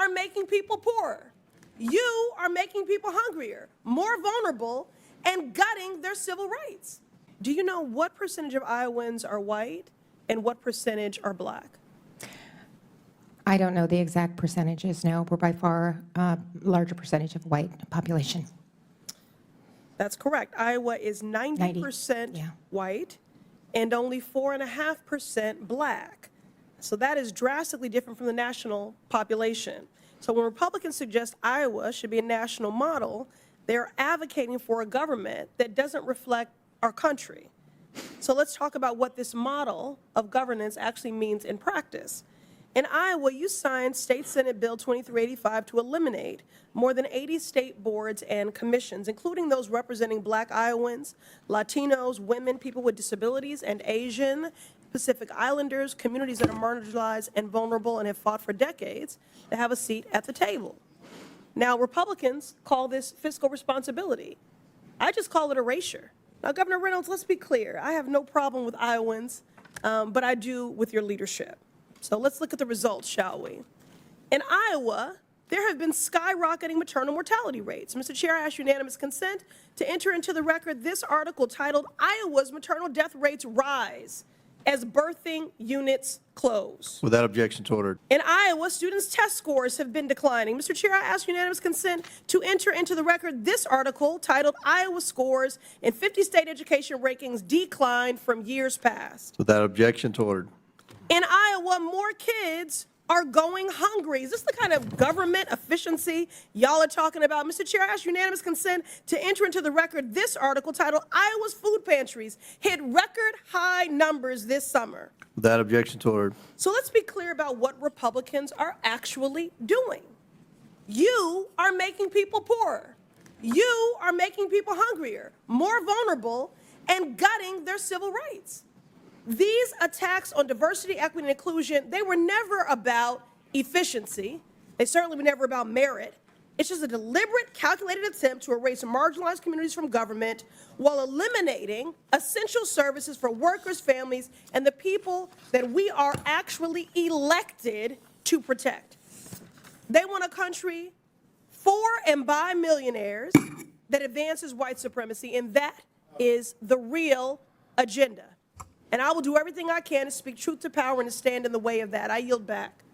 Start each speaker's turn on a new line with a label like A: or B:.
A: are making people poorer. You are making people hungrier, more vulnerable, and gutting their civil rights. Do you know what percentage of Iowans are white and what percentage are black?
B: I don't know the exact percentages, no. We're by far a larger percentage of white population.
A: That's correct. Iowa is 90%
B: yeah.
A: white and only 4.5% black. So that is drastically different from the national population. So when Republicans suggest Iowa should be a national model, they're advocating for a government that doesn't reflect our country. So let's talk about what this model of governance actually means in practice. In Iowa, you signed State Senate Bill 2385 to eliminate more than 80 state boards and commissions, including those representing Black Iowans, Latinos, women, people with disabilities, and Asian, Pacific Islanders, communities that are marginalized and vulnerable and have fought for decades to have a seat at the table. Now, Republicans call this fiscal responsibility. I just call it erasure. Now, Governor Reynolds, let's be clear. I have no problem with Iowans, but I do with your leadership. So let's look at the results, shall we? In Iowa, there have been skyrocketing maternal mortality rates. Mr. Chair, I ask unanimous consent to enter into the record this article titled, "Iowa's Maternal Death Rates Rise as Birthing Units Close."
C: Without objection to order.
A: In Iowa, students' test scores have been declining. Mr. Chair, I ask unanimous consent to enter into the record this article titled, "Iowa Scores in 50 State Education Rankings Declined from Years Past."
C: Without objection to order.
A: In Iowa, more kids are going hungry. Is this the kind of government efficiency y'all are talking about? Mr. Chair, I ask unanimous consent to enter into the record this article titled, "Iowa's Food Pantries Hit Record High Numbers This Summer."
C: Without objection to order.
A: So let's be clear about what Republicans are actually doing. You are making people poorer. You are making people hungrier, more vulnerable, and gutting their civil rights. These attacks on diversity, equity, and inclusion, they were never about efficiency. They certainly were never about merit. It's just a deliberate, calculated attempt to erase marginalized communities from government while eliminating essential services for workers, families, and the people that we are actually elected to protect. They want a country for and by millionaires that advances white supremacy, and that is the real agenda. And I will do everything I can to speak truth to power and to stand in the way of that. I yield back.